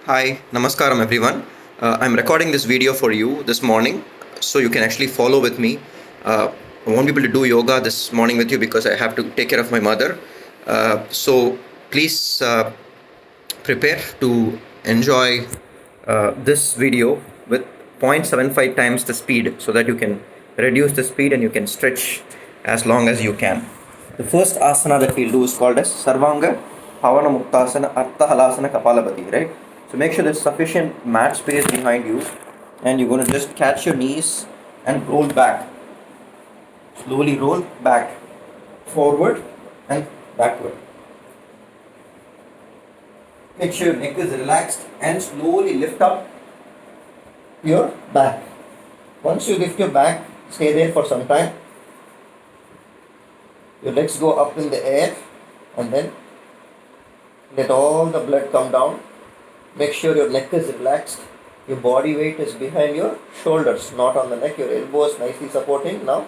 Hi, Namaskaram everyone. I'm recording this video for you this morning so you can actually follow with me. I won't be able to do yoga this morning with you because I have to take care of my mother. So please prepare to enjoy this video with 0.75 times the speed so that you can reduce the speed and you can stretch as long as you can. The first asana that we'll do is called as Sarvanga Pavana Muktasana Artha Halasana Kapalabhati, right? So make sure there's sufficient mat space behind you and you're going to just catch your knees and roll back. Slowly roll back, forward and backward. Make sure your neck is relaxed and slowly lift up your back. Once you lift your back, stay there for some time. Your legs go up in the air and then let all the blood come down. Make sure your neck is relaxed. Your body weight is behind your shoulders, not on the neck. Your elbows nicely supporting. Now,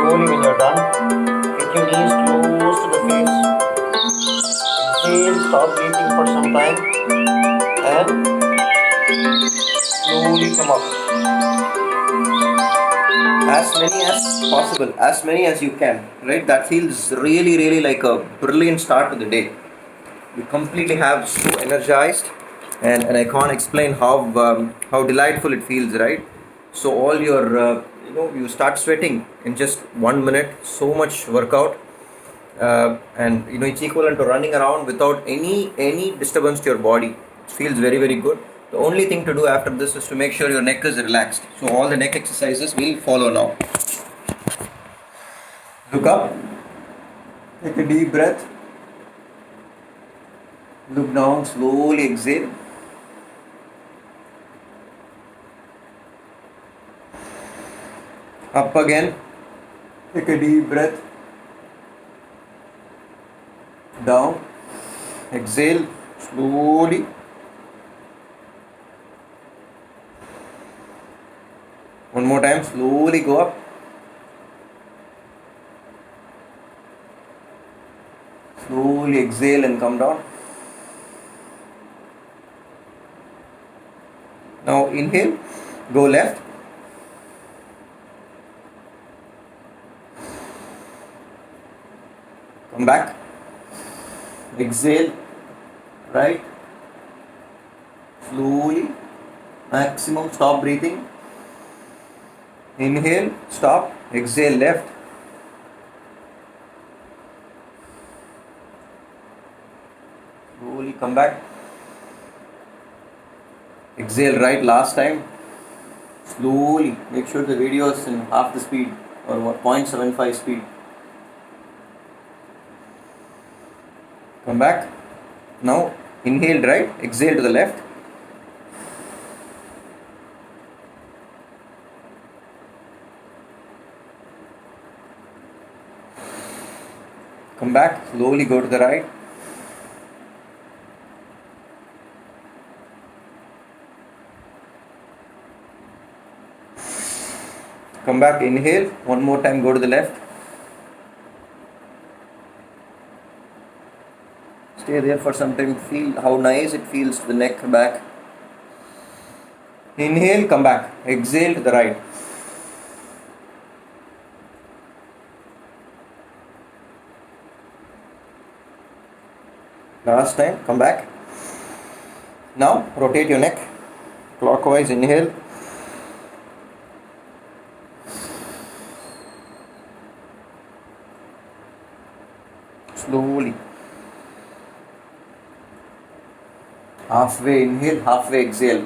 slowly when you're done, get your knees close to the face. Exhale, stop breathing for some time and slowly come up. As many as possible, as many as you can, right? That feels really like a brilliant start to the day. You completely have so energized, and I can't explain how delightful it feels, right? So all your you start sweating in just 1 minute. So much workout, and it's equivalent to running around without any disturbance to your body. It feels very good. The only thing to do after this is to make sure your neck is relaxed. So all the neck exercises will follow now. Look up, take a deep breath, look down, slowly exhale. Up again, take a deep breath, down, exhale slowly. One more time, slowly go up. Slowly exhale and come down. Now inhale, go left. Come back. Exhale, right. Slowly, maximum, stop breathing. Inhale, stop, exhale left. Slowly come back. Exhale right last time. Slowly, make sure the video is in half the speed or 0.75 speed. Come back. Now inhale right, exhale to the left. Come back, slowly go to the right. Come back, inhale. One more time, go to the left. Stay there for some time. Feel how nice it feels to the neck back. Inhale, come back. Exhale to the right. Last time, come back. Now rotate your neck clockwise. Inhale. Slowly. Halfway inhale, halfway exhale.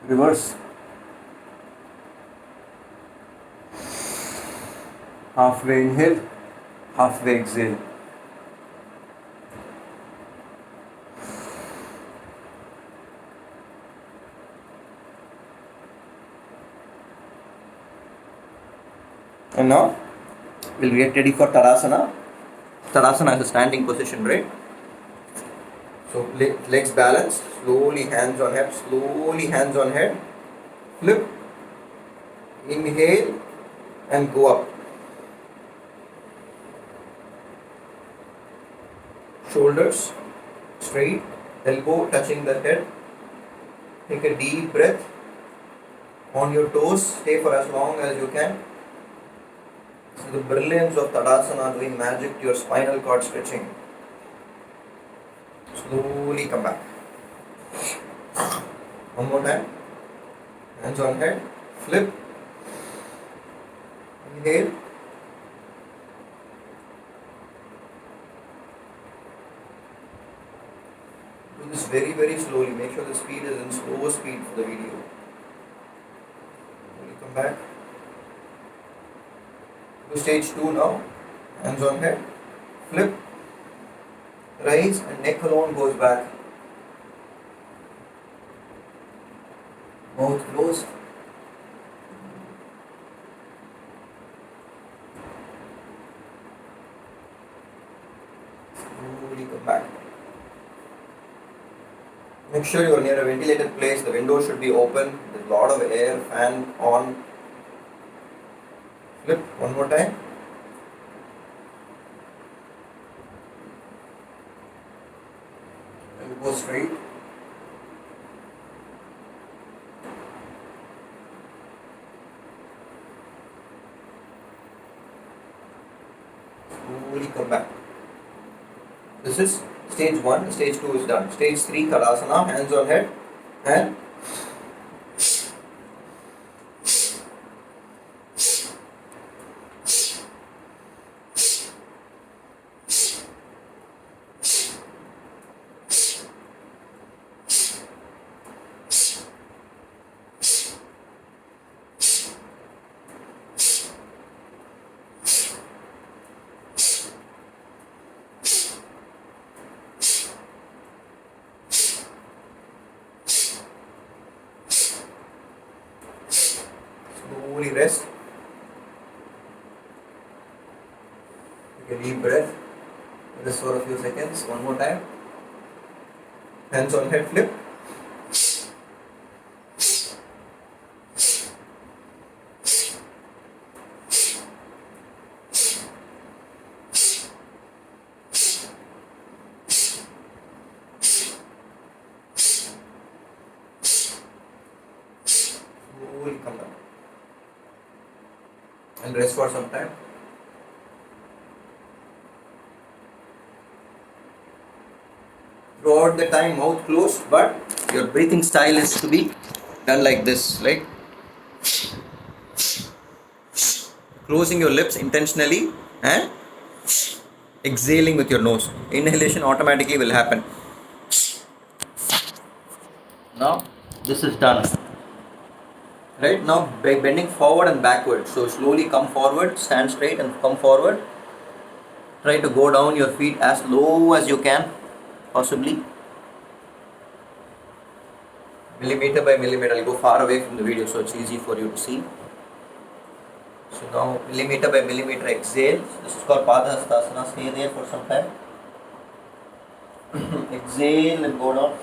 Reverse. Halfway inhale, halfway exhale. And now we'll get ready for Tadasana. Tadasana is a standing position, right? So legs balanced, slowly hands on head, slowly hands on head. Flip, inhale and go up. Shoulders straight, elbow touching the head. Take a deep breath. On your toes, stay for as long as you can. So the brilliance of Tadasana doing magic to your spinal cord stretching. Slowly come back. One more time. Hands on head. Flip. Inhale. Do this very, very slowly. Make sure the speed is in slow speed for the video. Slowly come back. To stage 2 now. Hands on head. Flip. Rise and neck alone goes back. Mouth closed. Slowly come back. Make sure you are near a ventilated place. The window should be open. There's a lot of air, fan on. Flip one more time. And go straight. Slowly come back. This is stage 1, stage 2 is done. Stage 3, Tadasana, hands on head and slowly rest. Take a deep breath. Rest for a few seconds. One more time. Hands on head, flip. Slowly come down. And rest for some time. Throughout the time, mouth closed, but your breathing style is to be done like this, like closing your lips intentionally and exhaling with your nose. Inhalation automatically will happen. Now this is done. Right now, by bending forward and backward. So slowly come forward, stand straight and come forward. Try to go down your feet as low as you can, possibly. Millimeter by millimeter. I'll go far away from the video so it's easy for you to see. So now millimeter by millimeter exhale. This is called Padahastasana. Stay there for some time. Exhale and go down.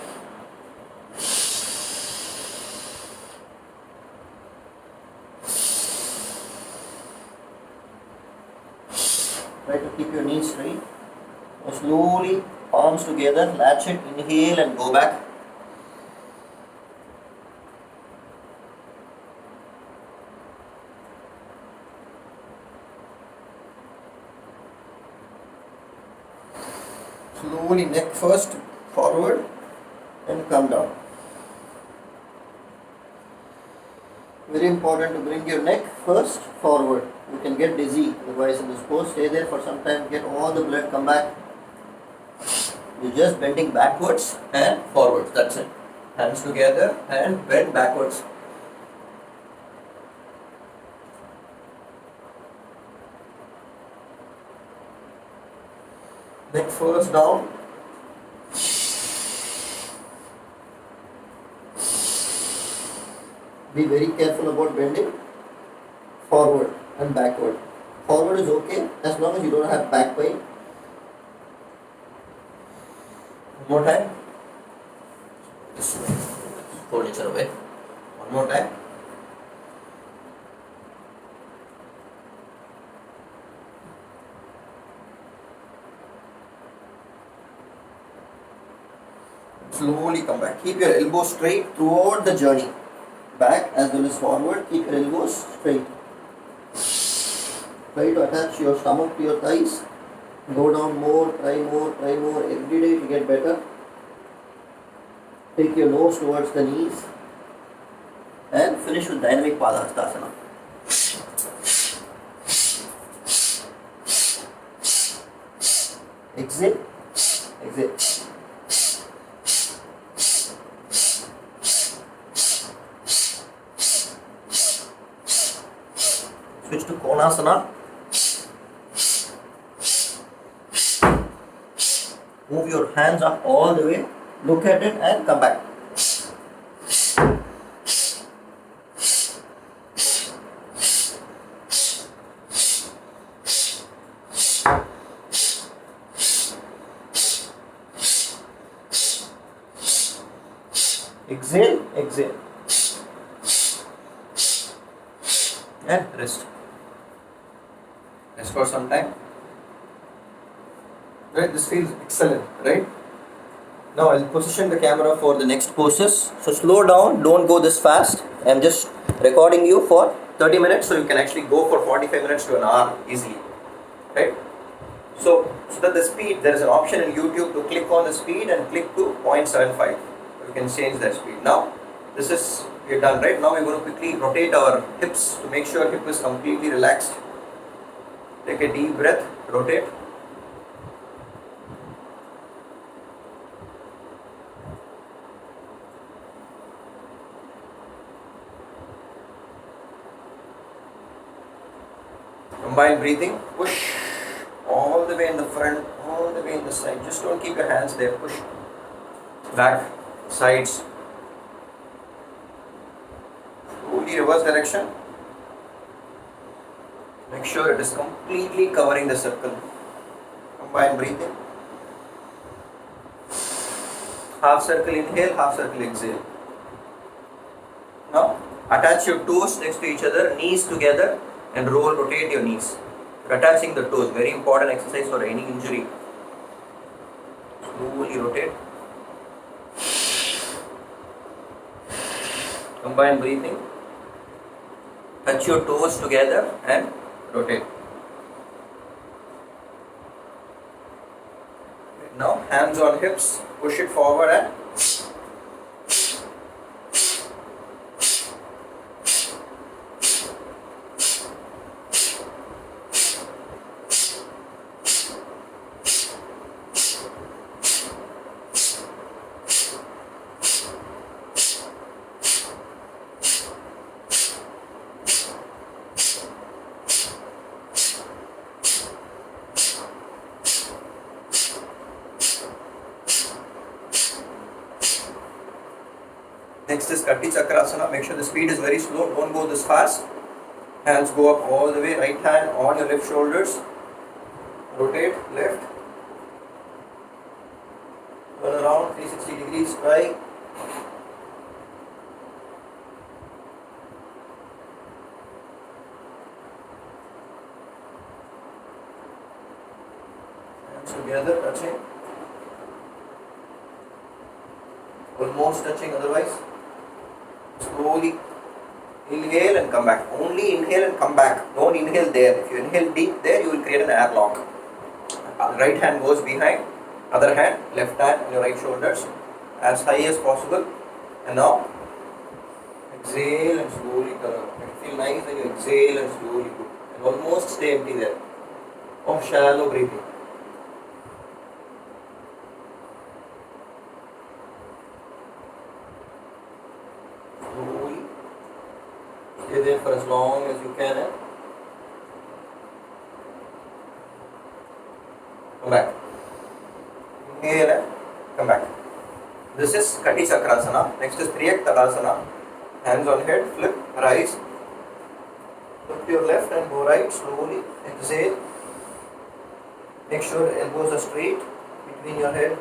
Try to keep your knees straight. Now slowly, palms together, latch it, inhale and go back. Slowly, neck first, forward and come down. Very important to bring your neck first forward. You can get dizzy otherwise in this pose. Stay there for some time, get all the blood, come back. You're just bending backwards and forwards. That's it. Hands together and bend backwards. Neck first down. Be very careful about bending forward and backward. Forward is okay as long as you don't have back pain. One more time. This way. Furniture away. One more time. Slowly come back. Keep your elbows straight throughout the journey. Back as well as forward. Keep your elbows straight. Try to attach your stomach to your thighs. Go down more, try more, try more. Every day to get better. Take your nose towards the knees. And finish with dynamic Padahastasana. Exit. Exit. Switch to Konasana. Move your hands up all the way. Look at it and come back. Exhale, exhale. And rest. Rest for some time. Right, this feels excellent, right? Now I'll position the camera for the next poses. So slow down, don't go this fast. I'm just recording you for 30 minutes so you can actually go for 45 minutes to an hour easily. Right? So that the speed, there is an option in YouTube to click on the speed and click to 0.75. You can change that speed. Now this is, we're done, right? Now we're going to quickly rotate our hips to make sure hip is completely relaxed. Take a deep breath, rotate. Combined breathing, push all the way in the front, all the way in the side. Just don't keep your hands there, push back, sides. Slowly reverse direction. Make sure it is completely covering the circle. Combined breathing. Half circle inhale, half circle exhale. Now attach your toes next to each other, knees together, and rotate your knees. You're attaching the toes, very important exercise for any injury. Slowly rotate. Combined breathing. Touch your toes together and rotate. Now hands on hips, push it forward and next is Katti Chakrasana. Make sure the speed is very slow, don't go this fast. Hands go up all the way, right hand on your left shoulders. Rotate, left. Please try. Hands together, touching. Almost touching otherwise. Slowly inhale and come back. Only inhale and come back. Don't inhale there. If you inhale deep there, you will create an airlock. Right hand goes behind. Other hand, left hand on your right shoulders as high as possible. And now exhale and slowly turn up. It feel nice when you exhale and slowly go. And almost stay empty there. Or shallow breathing. Slowly stay there for as long as you can. Come back. Inhale and come back. This is Kati Chakrasana. Next is Triyak Tadasana. Hands on head, flip, rise. Look to your left and go right. Slowly exhale. Make sure elbows are straight between your head.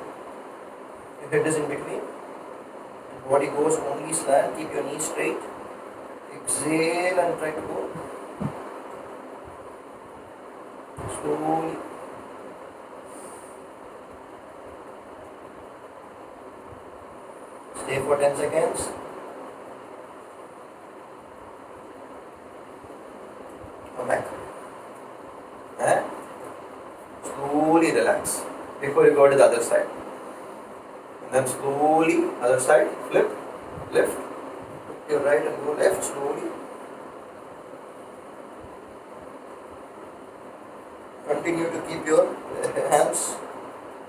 Your head is in between. Body goes only slant. Keep your knees straight. Exhale and try to go. Slowly. Stay for 10 seconds. Come back. And slowly relax before you go to the other side. And then slowly, other side, flip, lift. Look to your right and go left slowly. Continue to keep your hands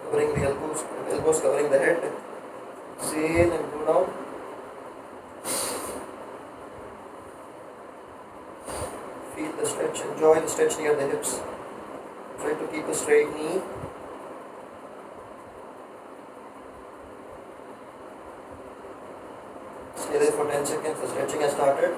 covering the elbows covering the head. Exhale and go down. Feel the stretch, enjoy the stretch near the hips. Try to keep a straight knee. Stay there for 10 seconds, the stretching has started.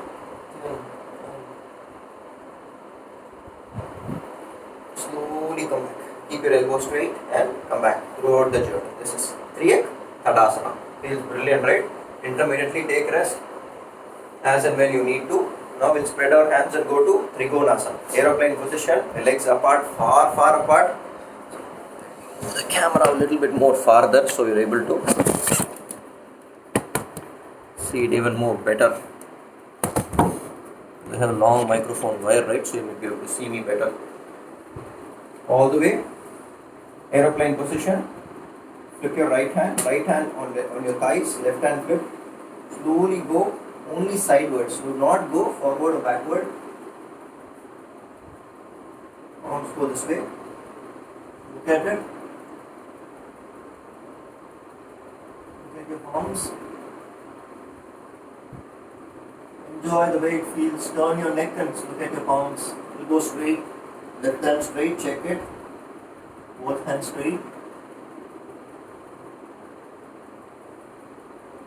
Slowly come back. Keep your elbow straight and come back throughout the journey. This is Triyak Tadasana. Feels brilliant, right? Intermittently take rest as and when you need to. Now we'll spread our hands and go to Trikonasana. Aeroplane position, legs apart, far apart. Move the camera a little bit more farther so you're able to see it even more better. We have a long microphone wire, right? So you may be able to see me better. All the way. Aeroplane position. Flip your right hand on your thighs, left hand flip. Slowly go only sideways. Do not go forward or backward. Arms go this way. Look at it. Look at your palms. Enjoy the way it feels. Turn your neck and look at your palms. Elbow straight. Left hand straight. Check it. Both hands straight.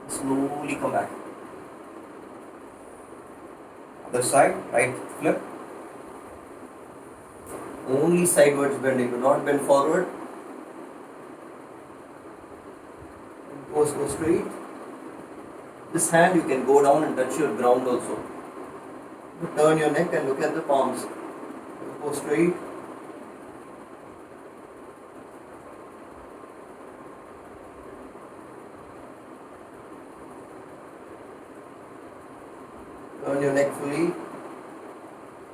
Slowly come back. Other side, right flip. Only sidewards bending, do not bend forward. Go straight. This hand you can go down and touch your ground also. Turn your neck and look at the palms. Go straight. Turn your neck fully.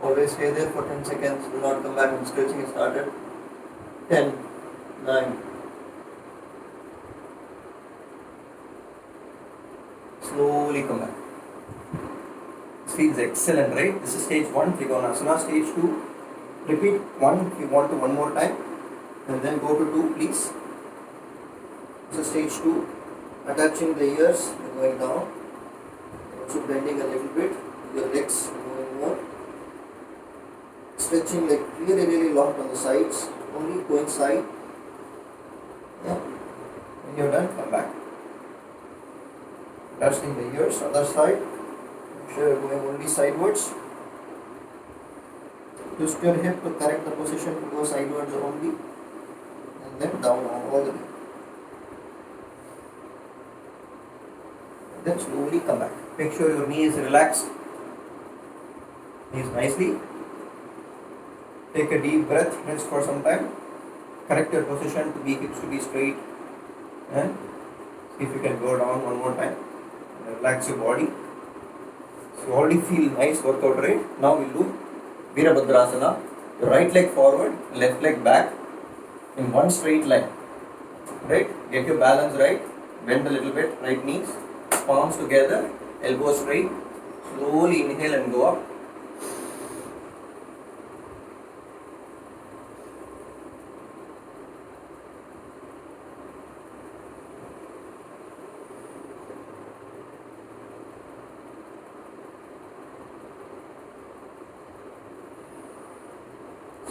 Always stay there for 10 seconds. Do not come back when stretching is started. 10, 9. Slowly come back. This feels excellent, right? This is stage 1, Trikonasana. Stage 2. Repeat 1 if you want to one more time. And then go to 2, please. This is stage 2. Attaching the ears, going down. Also bending a little bit, your legs moving more. Stretching like really long on the sides, only going side. Yeah. When you're done, come back. Adjusting the ears, other side. Make sure you're going only sidewards. Twist your hip to correct the position to go sidewards only. And then down all the way. then slowly come back. Make sure your knee is relaxed. Knees nicely. Take a deep breath, rest for some time. Correct your position to be hips to be straight, and see if you can go down one more time. Relax your body. So you already feel nice workout, right? Now we'll do Virabhadrasana. Your right leg forward, left leg back in one straight line. Right? Get your balance right. Bend a little bit. Right knees, palms together, elbows straight. Slowly inhale and go up.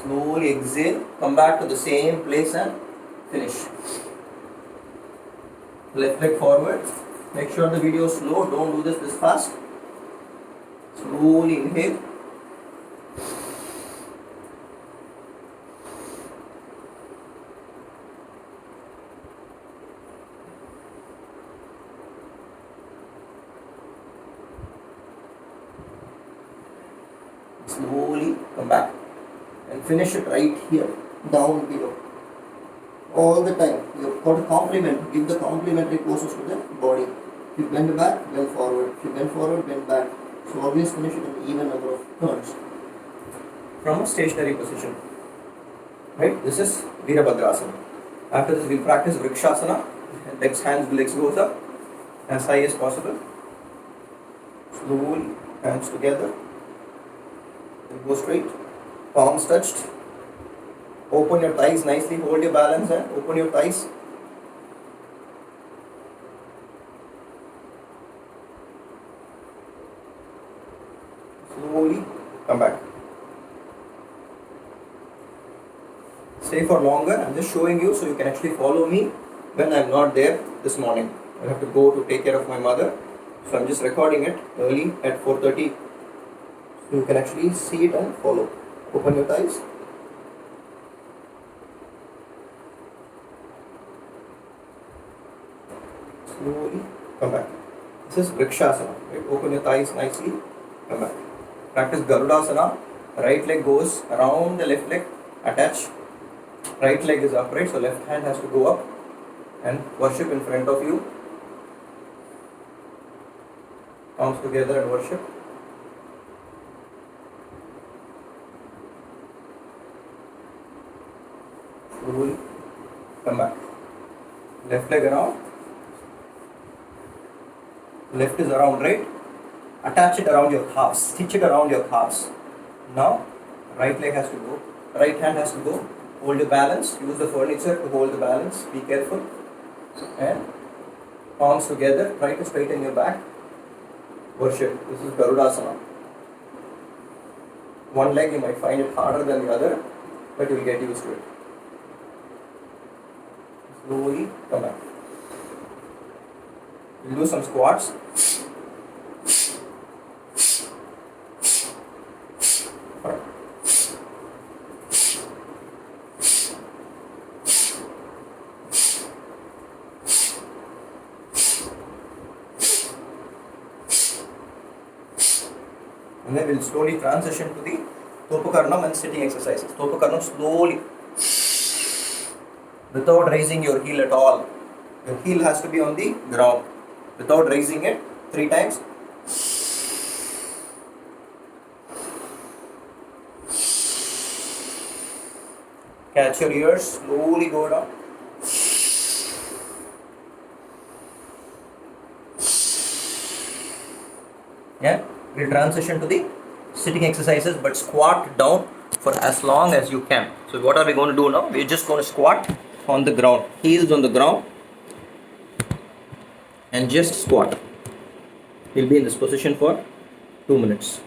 Slowly exhale, come back to the same place and finish. Left leg forward. Make sure the video is slow, don't do this fast. Slowly inhale. Slowly come back. And finish it right here, down below. All the time, you've got to complement, give the complementary poses to the body. If you bend back, bend forward. If you bend forward, bend back. So always finish it in even number of turns. From a stationary position. Right? This is Virabhadrasana. After this, we'll practice Vrikshasana. Legs, hands, legs goes up as high as possible. Slowly, hands together. Go straight. Palms touched. Open your thighs nicely. Hold your balance and open your thighs. Slowly come back. Stay for longer. I'm just showing you so you can actually follow me when I'm not there this morning. I have to go to take care of my mother. So I'm just recording it early at 4:30. So you can actually see it and follow. Open your thighs. Slowly come back. This is Vrikshasana. Right? Open your thighs nicely. Come back. Practice Garudasana. Right leg goes around the left leg. Attach. Right leg is upright, so left hand has to go up and worship in front of you. Palms together and worship. Slowly come back. Left leg around. Left is around right. Attach it around your calves. Stitch it around your calves. Now, right leg has to go. Right hand has to go. Hold your balance. Use the furniture to hold the balance. Be careful. And palms together. Try to straighten your back. Worship. This is Garudasana. One leg you might find it harder than the other, but you will get used to it. Slowly come back. We'll do some squats. And then we'll slowly transition to the Topakarnam and sitting exercises. Topakarnam slowly, without raising your heel at all. Your heel has to be on the ground. Without raising it, 3 times. Catch your ears, slowly go down. Yeah, we'll transition to the sitting exercises, but squat down for as long as you can. So what are we going to do now? We're just going to squat on the ground, heels on the ground, and just squat. We'll be in this position for 2 minutes.